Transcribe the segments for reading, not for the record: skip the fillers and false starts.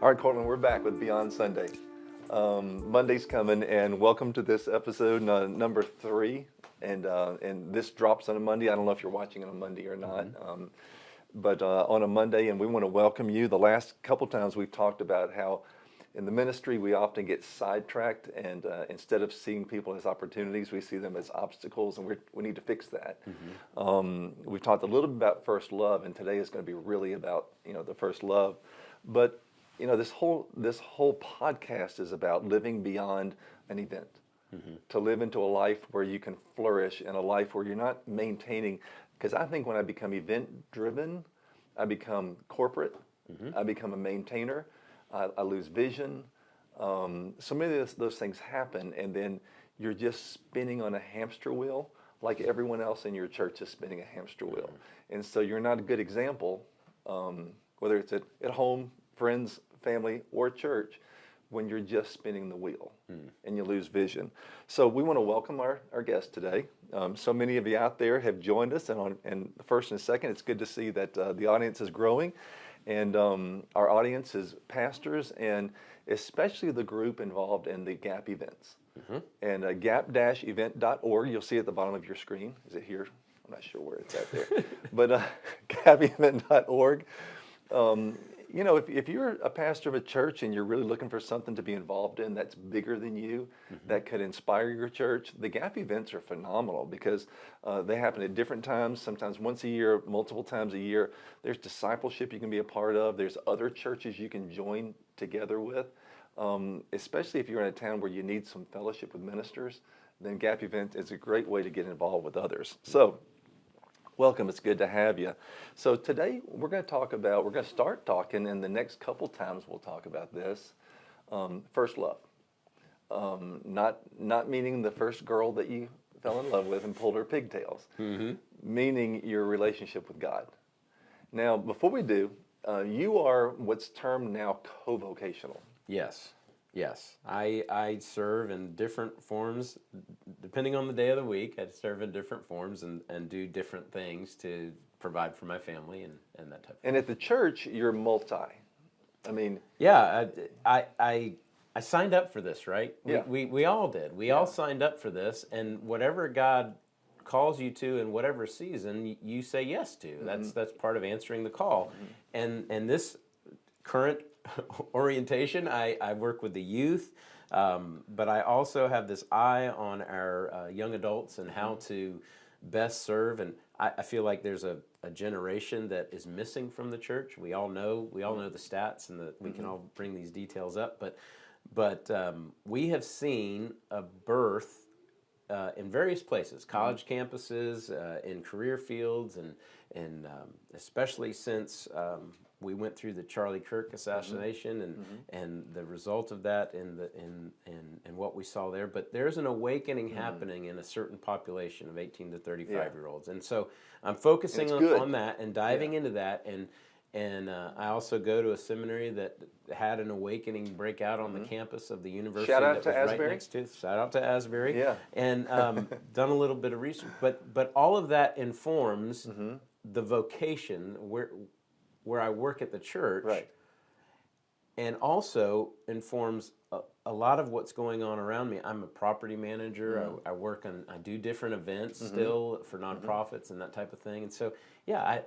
All right, Cortland, we're back with Beyond Sunday. Monday's coming, and welcome to this episode number 3. And this drops on a Monday. I don't know if you're watching on a Monday or not, but on a Monday, and we want to welcome you. The last couple times we've talked about how in the ministry we often get sidetracked, and instead of seeing people as opportunities, we see them as obstacles, and we need to fix that. We've talked a little bit about first love, and today is going to be really about the first love, but this whole podcast is about living beyond an event, to live into a life where you can flourish, in a life where you're not maintaining. Because I think when I become event driven, I become corporate, I become a maintainer, I lose vision. So many of those things happen, and then you're just spinning on a hamster wheel, like everyone else in your church is spinning a hamster wheel. And so you're not a good example, whether it's at home, friends, family, or church, when you're just spinning the wheel and you lose vision. So we want to welcome our guest today. So many of you out there have joined us, and the first and second, it's good to see that the audience is growing. And our audience is pastors, and especially the group involved in the GAP events. And gap-event.org, you'll see at the bottom of your screen. Is it here? I'm not sure where it's at there. But gap-event.org. If you're a pastor of a church and you're really looking for something to be involved in that's bigger than you, that could inspire your church, the GAP events are phenomenal because they happen at different times, sometimes once a year, multiple times a year. There's discipleship you can be a part of. There's other churches you can join together with, especially if you're in a town where you need some fellowship with ministers. Then GAP event is a great way to get involved with others. So welcome, it's good to have you. So today we're going to start talking, and the next couple times we'll talk about this, first love. Not meaning the first girl that you fell in love with and pulled her pigtails, meaning your relationship with God. Now, before we do, you are what's termed now co-vocational. Yes, I serve in different forms, depending on the day of the week. I serve in different forms and do different things to provide for my family and that type of thing. And at the church, you're multi. Yeah, I signed up for this, right? Yeah. We all did. We all signed up for this, and whatever God calls you to in whatever season, you say yes to. That's part of answering the call. And this current orientation, I work with the youth, but I also have this eye on our young adults and how to best serve. And I feel like there's a generation that is missing from the church. We all know the stats, and we can all bring these details up. But we have seen a birth in various places, college campuses, in career fields, and especially since we went through the Charlie Kirk assassination and the result of that and what we saw there. But there's an awakening happening in a certain population of 18 to 35-year-olds. And so I'm focusing on that and diving into that. And I also go to a seminary that had an awakening breakout on the campus of the university. Shout out that to was Asbury. Right next to. Shout out to Asbury. Yeah. And done a little bit of research. But all of that informs the vocation where I work at the church, Right. and also informs a lot of what's going on around me. I'm a property manager. I do different events still for nonprofits and that type of thing. And so, yeah,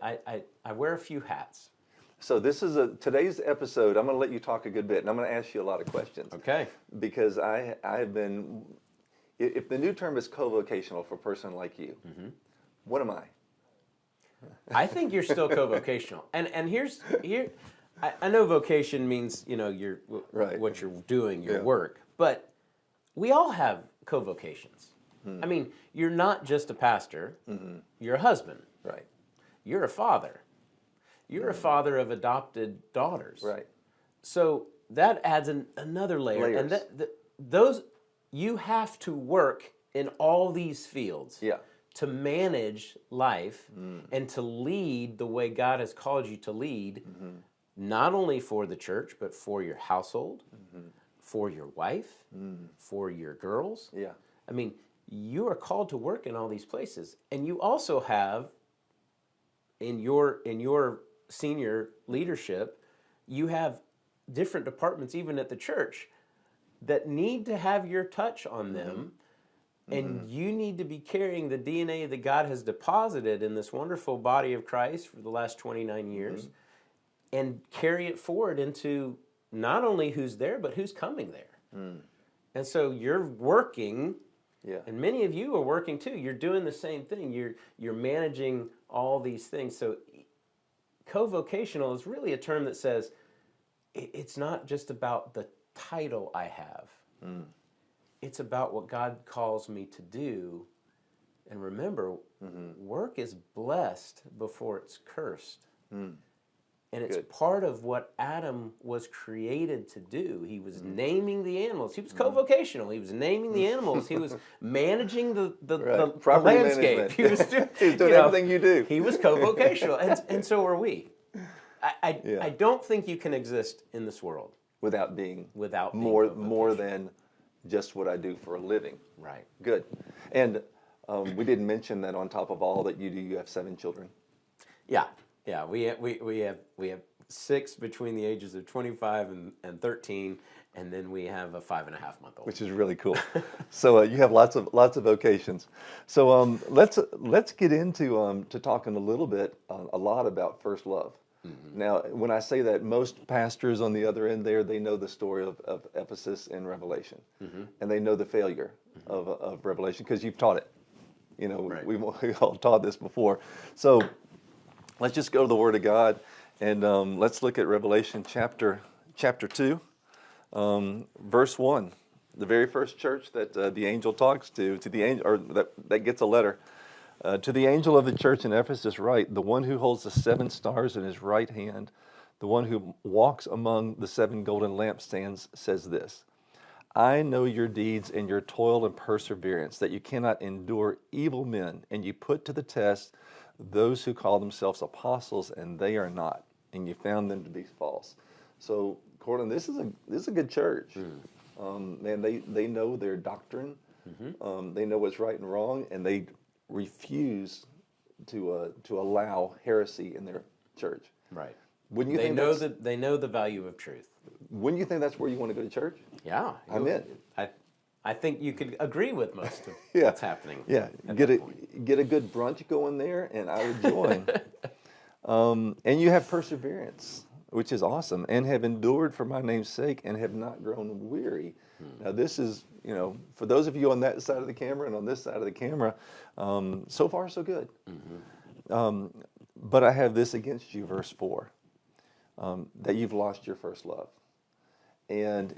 I wear a few hats. So this is today's episode. I'm going to let you talk a good bit, and I'm going to ask you a lot of questions. Okay. Because I've been, if the new term is co-vocational for a person like you, what am I? I think you're still co-vocational, and I know vocation means your what you're doing, your work, but we all have co-vocations. I mean, you're not just a pastor; you're a husband, Right. You're a father, you're a father of adopted daughters, Right. So that adds another layer, and those you have to work in all these fields. Yeah. To manage life and to lead the way God has called you to lead, not only for the church, but for your household, for your wife, for your girls. Yeah. I mean, you are called to work in all these places. And you also have, in your senior leadership, you have different departments, even at the church, that need to have your touch on them. And you need to be carrying the DNA that God has deposited in this wonderful body of Christ for the last 29 years and carry it forward into not only who's there, but who's coming there. And so you're working, Yeah. and many of you are working too. You're doing the same thing. You're managing all these things. So co-vocational is really a term that says it's not just about the title I have. It's about what God calls me to do. And remember, work is blessed before it's cursed. And it's Good. part of what Adam was created to do. He was naming the animals. He was co-vocational. He was naming the animals. He was managing the Property landscape. management. He was He's doing everything you do. He was co-vocational, and so are we. I Yeah. don't think you can exist in this world Without being more more than just what I do for a living. right. Good. And we didn't mention that on top of all that you do, you have 7 children. Yeah. We have 6 between the ages of 25 and 13, and then we have a 5.5-month-old. Which is really cool. So you have lots of vocations. So let's get into to talking a little bit, a lot about first love. Now, when I say that, most pastors on the other end there, they know the story of Ephesus and Revelation, and they know the failure of Revelation because you've taught it. You know, Right. we all taught this before. So let's just go to the Word of God, and let's look at Revelation chapter 2. Verse 1, the very first church that the angel talks to the angel, or that gets a letter. To the angel of the church in Ephesus write, the one who holds the 7 stars in his right hand, the one who walks among the 7 golden lampstands, says this: I know your deeds and your toil and perseverance, that you cannot endure evil men, and you put to the test those who call themselves apostles, and they are not, and you found them to be false. So, Cortland, this is a good church. Man, they know their doctrine. They know what's right and wrong, and they refuse to allow heresy in their church. Right. Wouldn't you They think know that's- they know the value of truth. Wouldn't you think that's where you want to go to church? Yeah. I'm in. I think you could agree with most of Yeah. what's happening. Yeah, at get that a point. get a good brunch going there, and I would join. And you have perseverance, which is awesome, and have endured for my name's sake, and have not grown weary. Now, this is, for those of you on that side of the camera and on this side of the camera, so far so good. But I have this against you, verse 4, that you've lost your first love, and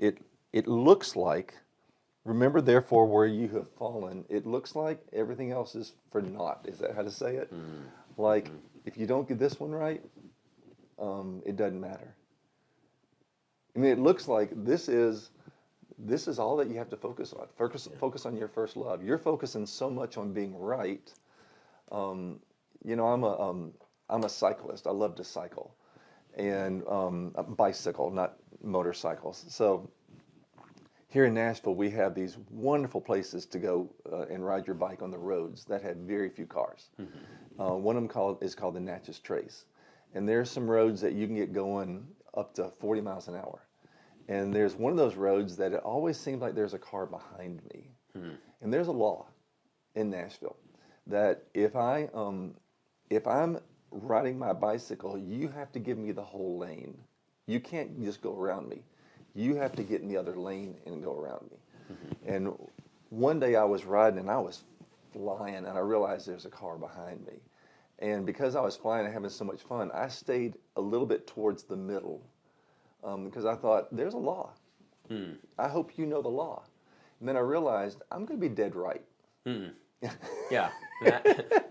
it looks like. Remember, therefore, where you have fallen, it looks like everything else is for naught. Is that how to say it? Like, if you don't get this one right, it doesn't matter. I mean, it looks like this is all that you have to focus on. Focus on your first love. You're focusing so much on being right. I'm a cyclist. I love to cycle, and a bicycle, not motorcycles. So here in Nashville, we have these wonderful places to go and ride your bike on the roads that have very few cars. One of them is called the Natchez Trace. And there's some roads that you can get going up to 40 miles an hour. And there's one of those roads that it always seems like there's a car behind me. And there's a law in Nashville that if I'm riding my bicycle, you have to give me the whole lane. You can't just go around me. You have to get in the other lane and go around me. And one day I was riding and I was flying, and I realized there's a car behind me. And because I was flying and having so much fun, I stayed a little bit towards the middle because I thought, there's a law. I hope you know the law. And then I realized I'm going to be dead right. Yeah.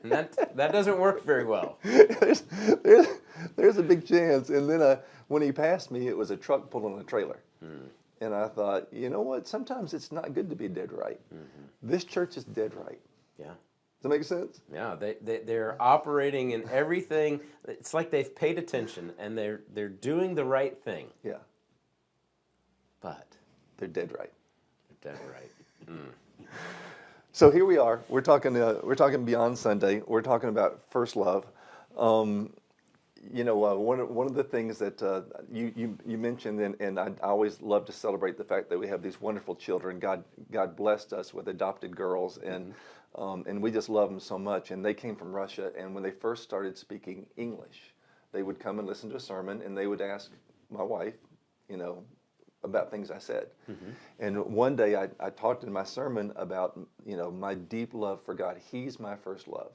That doesn't work very well. there's a big chance. And then when he passed me, it was a truck pulling a trailer. And I thought, you know what? Sometimes it's not good to be dead right. This church is dead right. Yeah. Does that make sense? Yeah, they're operating in everything. It's like they've paid attention and they're doing the right thing. Yeah. But They're dead right. they're dead right. So here we are. We're talking Beyond Sunday. We're talking about first love. one of the things that you mentioned, and I always love to celebrate the fact that we have these wonderful children. God blessed us with adopted girls, and we just love them so much. And they came from Russia, and when they first started speaking English, they would come and listen to a sermon, and they would ask my wife, about things I said. And one day I talked in my sermon about, my deep love for God. He's my first love.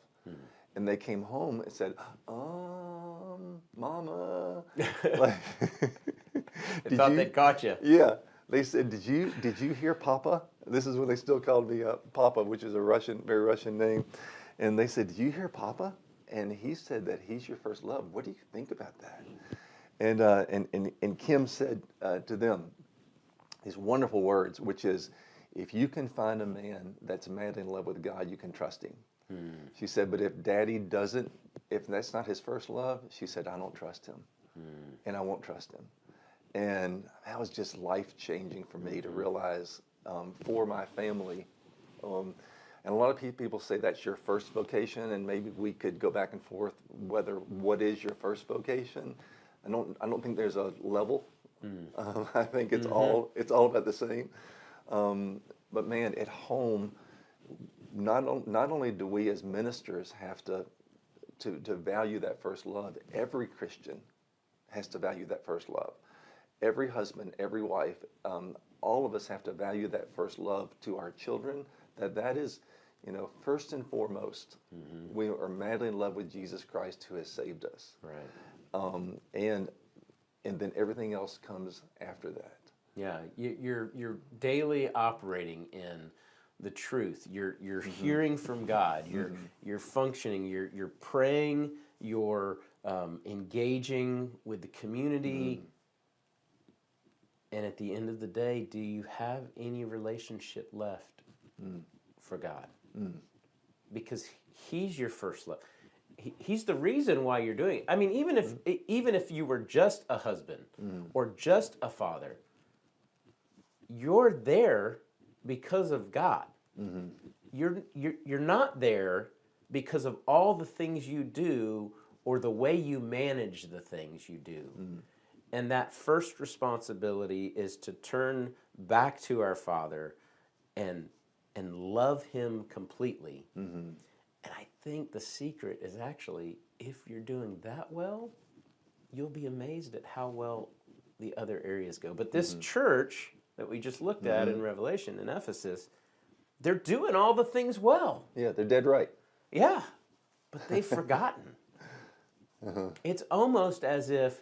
And they came home and said, Mama. Like, They thought they'd caught you. Yeah. They said, did you hear Papa? This is when they still called me Papa, which is a very Russian name. And they said, did you hear Papa? And he said that he's your first love. What do you think about that? And Kim said to them these wonderful words, which is, if you can find a man that's madly in love with God, you can trust him. She said, but if Daddy doesn't, if that's not his first love, she said, I don't trust him, and I won't trust him. And that was just life-changing for me to realize for my family. And a lot of people say that's your first vocation, and maybe we could go back and forth what is your first vocation. I don't think there's a level. I think it's all about the same. But man, at home, not only do we as ministers have to value that first love, every Christian has to value that first love. Every husband, every wife, all of us have to value that first love to our children. That is, first and foremost, we are madly in love with Jesus Christ who has saved us. Right. And then everything else comes after that. Yeah, you're daily operating in the truth. You're hearing from God. You're functioning. You're praying. You're engaging with the community. And at the end of the day, do you have any relationship left for God? Because He's your first love. He's the reason why you're doing it. I mean, even if you were just a husband or just a father, you're there because of God. You're not there because of all the things you do or the way you manage the things you do. And that first responsibility is to turn back to our Father and love Him completely. And I think the secret is actually, if you're doing that well, you'll be amazed at how well the other areas go. But this church that we just looked at in Revelation, in Ephesus, they're doing all the things well. Yeah, they're dead right. Yeah, but they've forgotten. It's almost as if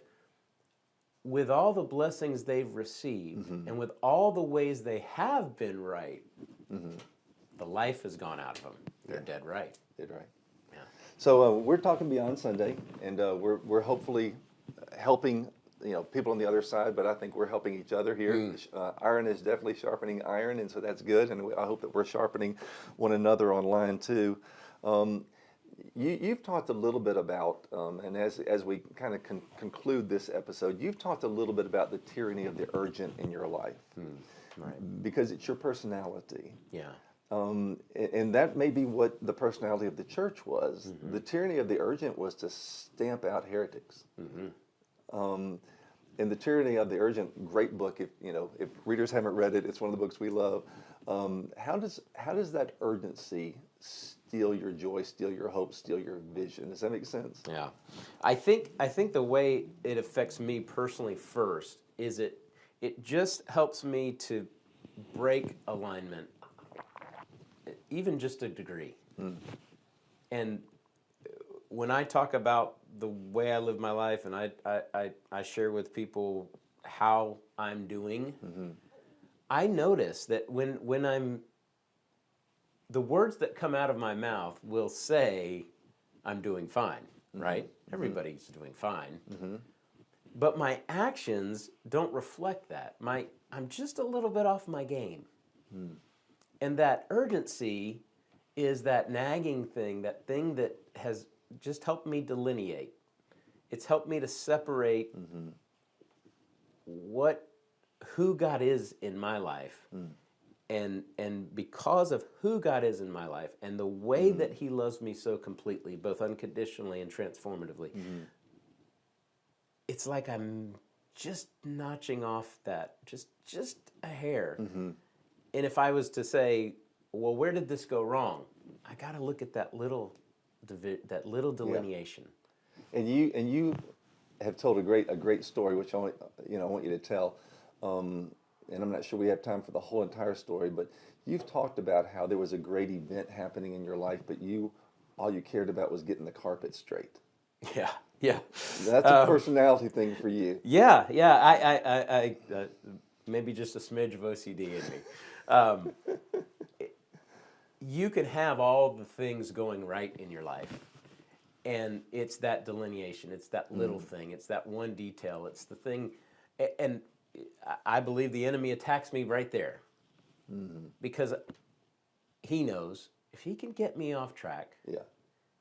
with all the blessings they've received and with all the ways they have been right, the life has gone out of them. They're dead right. Dead right. Yeah. So we're talking Beyond Sunday, and we're hopefully helping people on the other side, but I think we're helping each other here. Iron is definitely sharpening iron, and so that's good, and I hope that we're sharpening one another online too. You've talked a little bit about, and as we kind of conclude this episode, you've talked a little bit about the tyranny of the urgent in your life, Right. because it's your personality. Yeah. And that may be what the personality of the church was. The tyranny of the urgent was to stamp out heretics. And the tyranny of the urgent, great book. If readers haven't read it, it's one of the books we love. How does that urgency steal your joy, steal your hope, steal your vision? Does that make sense? Yeah, I think the way it affects me personally first is it just helps me to break alignment, even just a degree. And when I talk about the way I live my life, and I share with people how I'm doing, I notice that when the words that come out of my mouth will say, I'm doing fine, right? Everybody's doing fine. But my actions don't reflect that. I'm just a little bit off my game. And that urgency is that nagging thing, that thing that has just helped me delineate. It's helped me to separate who God is in my life. And because of who God is in my life and the way that He loves me so completely, both unconditionally and transformatively, it's like I'm just notching off that, just a hair. And if I was to say, well, where did this go wrong? I got to look at that little delineation. And you have told a great story, which I want you to tell. And I'm not sure we have time for the whole entire story, but you've talked about how there was a great event happening in your life, but all you cared about was getting the carpet straight. Yeah, yeah. That's a personality thing for you. Yeah, yeah. I maybe just a smidge of OCD in me. You can have all the things going right in your life, and it's that delineation, it's that little thing, it's that one detail, it's the thing, and I believe the enemy attacks me right there, because he knows if he can get me off track, Yeah.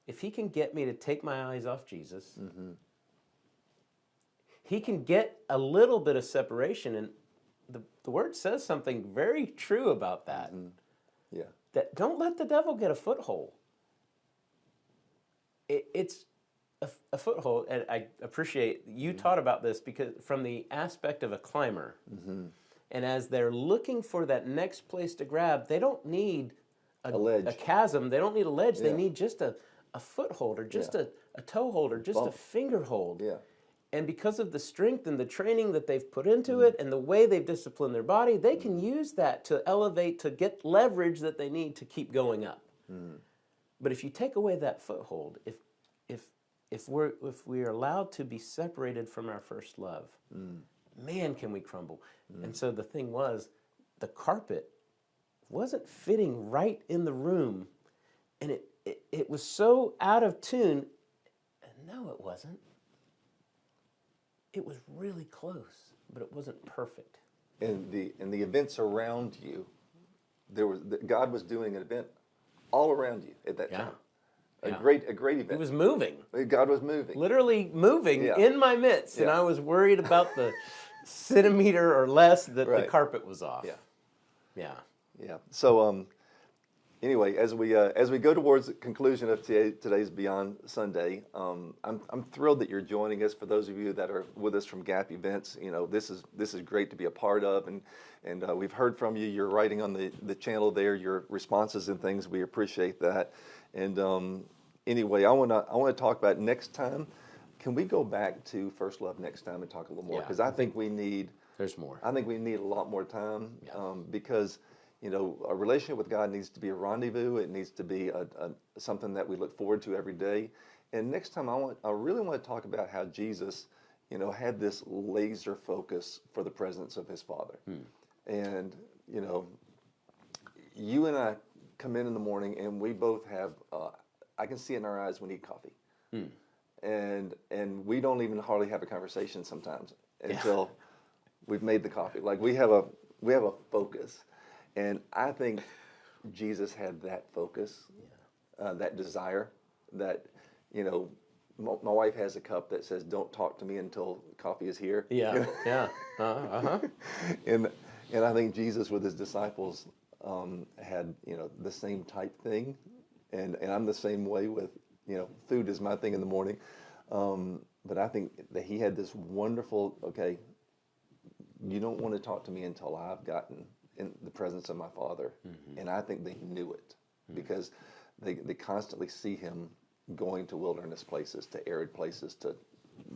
if he can get me to take my eyes off Jesus, he can get a little bit of separation, and the word says something very true about that. Yeah. That don't let the devil get a foothold. It's a foothold, and I appreciate you taught about this because from the aspect of a climber, and as they're looking for that next place to grab, they don't need a ledge, a chasm. They don't need a ledge. They Yeah. need just a foothold, or just Yeah. a toe hold, or just a finger hold. Yeah. And because of the strength and the training that they've put into it and the way they've disciplined their body, they can use that to elevate, to get leverage that they need to keep going up. But if you take away that foothold, if we are allowed to be separated from our first love, man, can we crumble. And so the thing was, the carpet wasn't fitting right in the room, and it was so out of tune. No, it wasn't. It was really close, but it wasn't perfect. And the events around you, God was doing an event all around you at that time. A great event. It was moving. God was moving. Literally moving Yeah. in my midst, and Yeah. I was worried about the centimeter or less that the Right. carpet was off. Yeah. Yeah. Yeah. So anyway, as we go towards the conclusion of today's Beyond Sunday, I'm thrilled that you're joining us. For those of you that are with us from Gap Events, this is great to be a part of, and we've heard from you. You're writing on the channel there, your responses and things. We appreciate that. And anyway, I want to talk about next time. Can we go back to First Love next time and talk a little more? Yeah. Because I think we need. There's more. I think we need a lot more time, Yeah. because a relationship with God needs to be a rendezvous. It needs to be something that we look forward to every day. And next time, I really want to talk about how Jesus, had this laser focus for the presence of his Father. And you and I come in the morning, and we both have. I can see it in our eyes when we eat coffee. And we don't even hardly have a conversation sometimes until we've made the coffee. Like we have a focus, and I think Jesus had that focus, that desire. That my wife has a cup that says, "Don't talk to me until coffee is here." Yeah. Yeah. Uh-huh. And I think Jesus with his disciples had the same type thing, and I'm the same way with food is my thing in the morning, but I think that he had this wonderful, okay, you don't want to talk to me until I've gotten in the presence of my Father. And I think they knew it because they constantly see him going to wilderness places, to arid places, to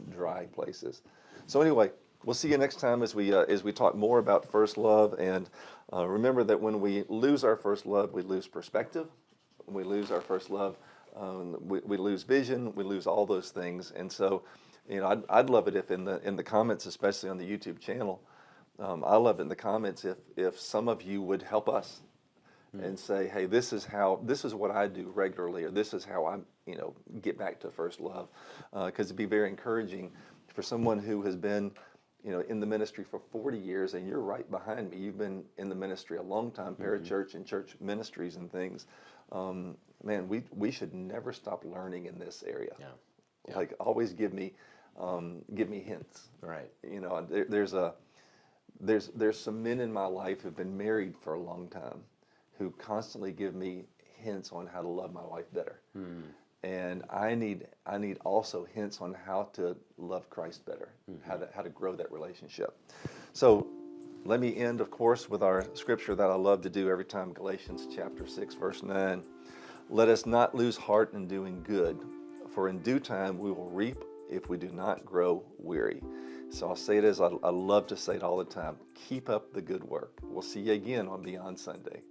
dry places. So anyway, we'll see you next time as we talk more about first love. And remember that when we lose our first love, we lose perspective. When we lose our first love, we lose vision. We lose all those things. And so, I'd love it if in the comments, especially on the YouTube channel, I love it in the comments if some of you would help us and say, hey, this is what I do regularly, or this is how I get back to first love, because it'd be very encouraging for someone who has been in the ministry for 40 years, and you're right behind me. You've been in the ministry a long time, parachurch and church ministries and things. Man, we should never stop learning in this area. Yeah. Like always give me hints. Right. There's some men in my life who've been married for a long time who constantly give me hints on how to love my wife better. and I need also hints on how to love Christ better, how to grow that relationship. So let me end, of course, with our scripture that I love to do every time, Galatians chapter 6, verse 9. Let us not lose heart in doing good, for in due time we will reap if we do not grow weary. So I'll say it as I love to say it all the time. Keep up the good work. We'll see you again on Beyond Sunday.